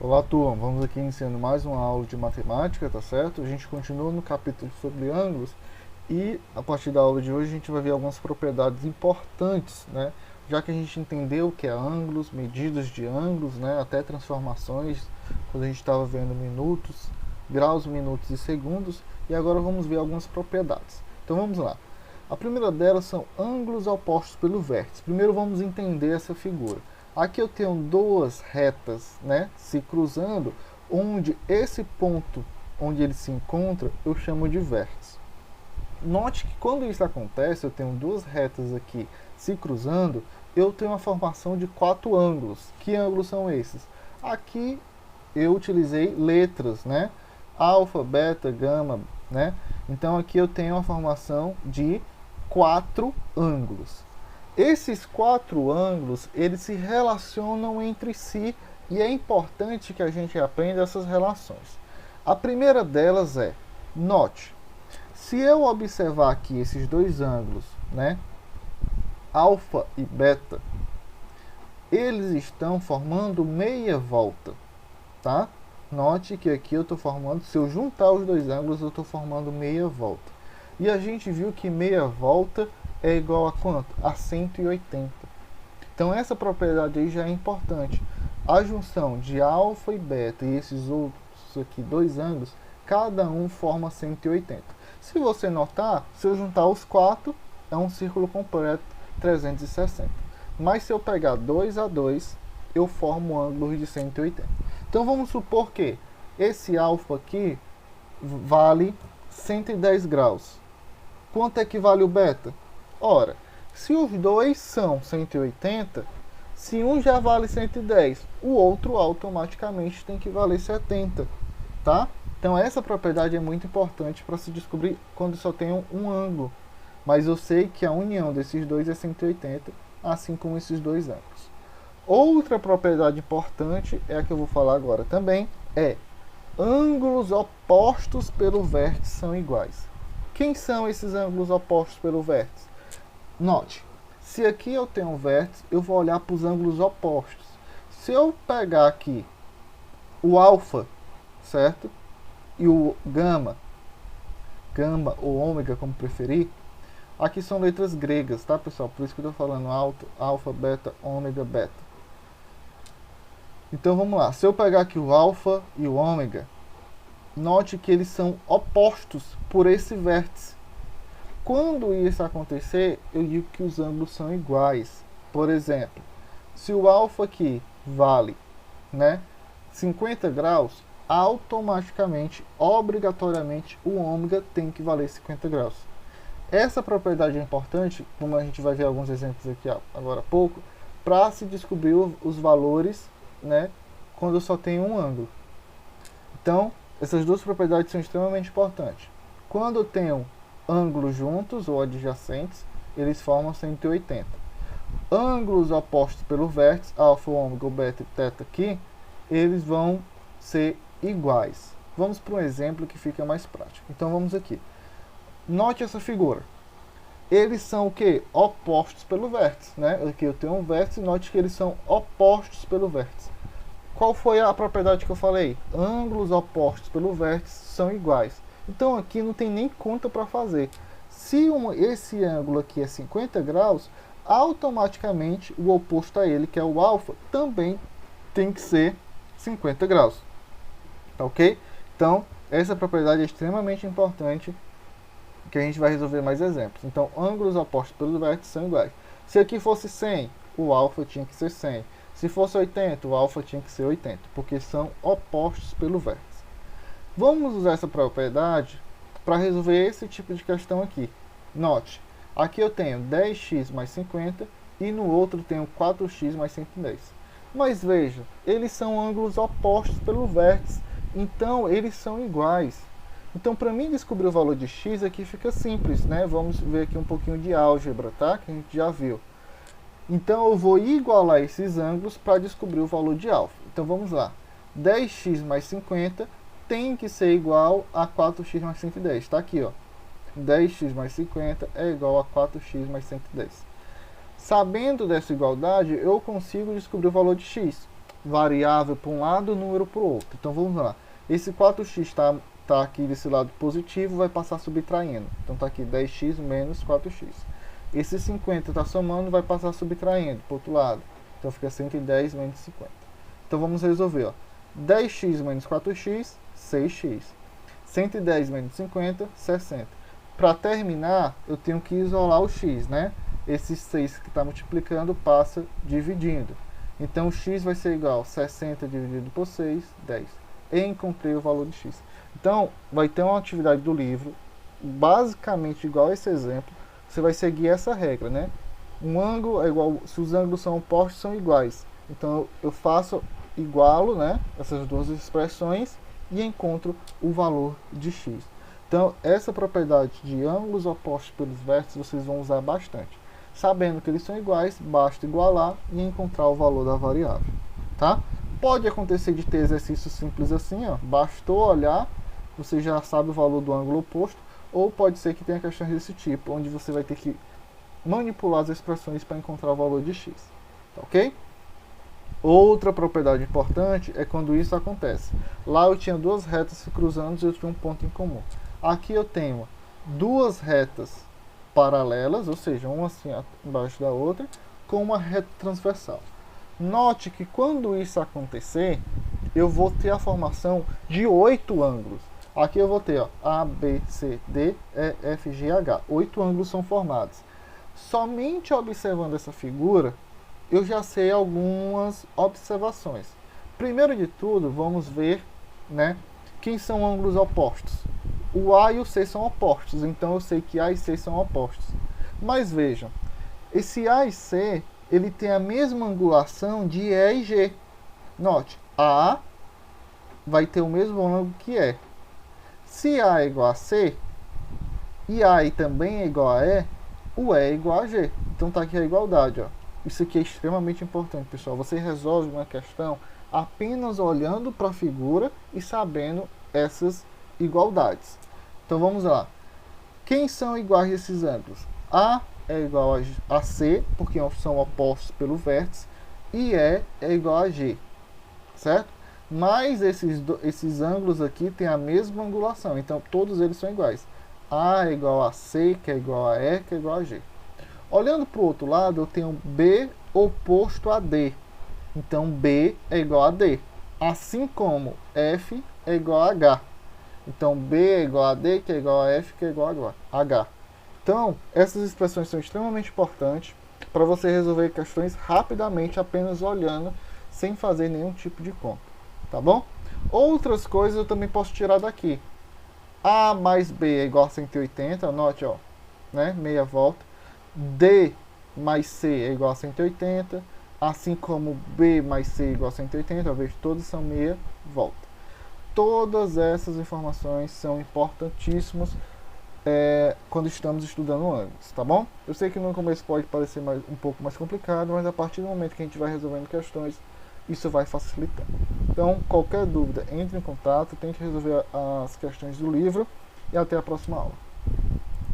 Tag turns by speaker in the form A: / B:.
A: Olá, turma. Vamos aqui iniciando mais uma aula de matemática, tá certo? A gente continua no capítulo sobre ângulos e a partir da aula de hoje a gente vai ver algumas propriedades importantes, né? Já que a gente entendeu o que é ângulos, medidas de ângulos, né? Até transformações, quando a gente estava vendo minutos, graus, minutos e segundos, e agora vamos ver algumas propriedades. Então vamos lá. A primeira delas são ângulos opostos pelo vértice. Primeiro vamos entender essa figura. Aqui eu tenho duas retas, né, se cruzando, onde esse ponto onde ele se encontra eu chamo de vértice. Note que quando isso acontece, eu tenho duas retas aqui se cruzando, eu tenho a formação de quatro ângulos. Que ângulos são esses? Aqui eu utilizei letras, né? Alfa, beta, gama, né? Então aqui eu tenho a formação de quatro ângulos. Esses quatro ângulos, eles se relacionam entre si e é importante que a gente aprenda essas relações. A primeira delas é, note, se eu observar aqui esses dois ângulos, né, alfa e beta, eles estão formando meia volta, tá? Note que aqui eu estou formando, se eu juntar os dois ângulos, eu estou formando meia volta. E a gente viu que meia volta é igual a quanto? A 180. Então essa propriedade aí já é importante. A junção de alfa e beta e esses outros aqui, dois ângulos, cada um forma 180. Se você notar, se eu juntar os quatro, é um círculo completo 360. Mas se eu pegar 2 a 2, eu formo ângulos de 180. Então vamos supor que esse alfa aqui vale 110 graus. Quanto é que vale o beta? Ora, se os dois são 180, se um já vale 110, o outro automaticamente tem que valer 70, tá? Então essa propriedade é muito importante para se descobrir quando só tem um ângulo. Mas eu sei que a união desses dois é 180, assim como esses dois ângulos. Outra propriedade importante, é a que eu vou falar agora também, é ângulos opostos pelo vértice são iguais. Quem são esses ângulos opostos pelo vértice? Note, se aqui eu tenho um vértice, eu vou olhar para os ângulos opostos. Se eu pegar aqui o alfa, certo? E o gama ou ômega, como preferir, aqui são letras gregas, tá, pessoal? Por isso que eu estou falando alfa, beta, ômega, beta. Então vamos lá, se eu pegar aqui o alfa e o ômega, note que eles são opostos por esse vértice. Quando isso acontecer, eu digo que os ângulos são iguais. Por exemplo, se o alfa aqui vale, né, 50 graus, automaticamente, obrigatoriamente, o ômega tem que valer 50 graus. Essa propriedade é importante, como a gente vai ver alguns exemplos aqui agora há pouco, para se descobrir os valores, né, quando eu só tenho um ângulo. Então, essas duas propriedades são extremamente importantes. Quando eu tenho ângulos juntos ou adjacentes, eles formam 180. Ângulos opostos pelo vértice, alfa, ômega, beta e teta aqui, eles vão ser iguais. Vamos para um exemplo que fica mais prático. Então vamos aqui. Note essa figura. Eles são o que? Opostos pelo vértice, né? Aqui eu tenho um vértice, note que eles são opostos pelo vértice. Qual foi a propriedade que eu falei? Ângulos opostos pelo vértice são iguais. Então aqui não tem nem conta para fazer. Se esse ângulo aqui é 50 graus, automaticamente o oposto a ele, que é o alfa, também tem que ser 50 graus. Tá ok? Então, essa propriedade é extremamente importante, que a gente vai resolver mais exemplos. Então, ângulos opostos pelo vértice são iguais. Se aqui fosse 100, o alfa tinha que ser 100. Se fosse 80, o alfa tinha que ser 80, porque são opostos pelo vértice. Vamos usar essa propriedade para resolver esse tipo de questão aqui. Note, aqui eu tenho 10x mais 50 e no outro tenho 4x mais 110. Mas veja, eles são ângulos opostos pelo vértice, então eles são iguais. Então, para mim descobrir o valor de x aqui fica simples, né? Vamos ver aqui um pouquinho de álgebra, tá? Que a gente já viu. Então, eu vou igualar esses ângulos para descobrir o valor de alfa. Então, vamos lá. 10x mais 50 tem que ser igual a 4x mais 110. Está aqui, ó. 10x mais 50 é igual a 4x mais 110. Sabendo dessa igualdade, eu consigo descobrir o valor de x. variável para um lado e número para o outro. Então vamos lá. Esse 4x está aqui desse lado positivo, vai passar subtraindo. Então está aqui 10x menos 4x. Esse 50 está somando, vai passar subtraindo para o outro lado. Então fica 110 menos 50. Então vamos resolver. Ó. 10x menos 4x, 6x. 110 menos 50, 60. Para terminar, eu tenho que isolar o x, né? Esse 6 que está multiplicando passa dividindo. Então, x vai ser igual a 60 dividido por 6, 10. E encontrei o valor de x. Então, vai ter uma atividade do livro, basicamente igual a esse exemplo. Você vai seguir essa regra, né? Um ângulo é igual, se os ângulos são opostos, são iguais. Então, eu faço igualo, né? Essas duas expressões e encontro o valor de x. Então, essa propriedade de ângulos opostos pelos vértices vocês vão usar bastante. Sabendo que eles são iguais, basta igualar e encontrar o valor da variável. Tá? Pode acontecer de ter exercício simples assim, ó. Bastou olhar, você já sabe o valor do ângulo oposto, ou pode ser que tenha questões desse tipo, onde você vai ter que manipular as expressões para encontrar o valor de x. Tá ok? Outra propriedade importante é quando isso acontece. Lá eu tinha duas retas se cruzando e eu tinha um ponto em comum. Aqui eu tenho duas retas paralelas, ou seja, uma assim embaixo da outra, com uma reta transversal. Note que quando isso acontecer, eu vou ter a formação de 8 ângulos. Aqui eu vou ter ó, A, B, C, D, E, F, G, H. 8 ângulos são formados. Somente observando essa figura, eu já sei algumas observações. Primeiro de tudo, vamos ver, né, quem são ângulos opostos. O A e o C são opostos, então eu sei que A e C são opostos. Mas vejam, esse A e C, ele tem a mesma angulação de E e G. Note, A vai ter o mesmo ângulo que E. Se A é igual a C, e A também é igual a E, o E é igual a G. Então está aqui a igualdade. Ó. Isso aqui é extremamente importante, pessoal. Você resolve uma questão apenas olhando para a figura e sabendo essas igualdades. Então vamos lá. Quem são iguais esses ângulos? A é igual a C, porque são opostos pelo vértice, e E é igual a G, certo? Mas esses ângulos aqui têm a mesma angulação, então todos eles são iguais. A é igual a C, que é igual a E, que é igual a G. Olhando para o outro lado, eu tenho B oposto a D. Então B é igual a D. Assim como F é igual a H. Então B é igual a D, que é igual a F, que é igual a H. Então, essas expressões são extremamente importantes para você resolver questões rapidamente, apenas olhando, sem fazer nenhum tipo de conta. Tá bom? Outras coisas eu também posso tirar daqui. A mais B é igual a 180, anote, ó, né? Meia volta. D mais C é igual a 180, assim como B mais C é igual a 180, eu vejo todos são meia volta. Todas essas informações são importantíssimas quando estamos estudando ângulos, tá bom? Eu sei que no começo pode parecer um pouco mais complicado, mas a partir do momento que a gente vai resolvendo questões, isso vai facilitar. Então, qualquer dúvida, entre em contato, tente resolver as questões do livro e até a próxima aula.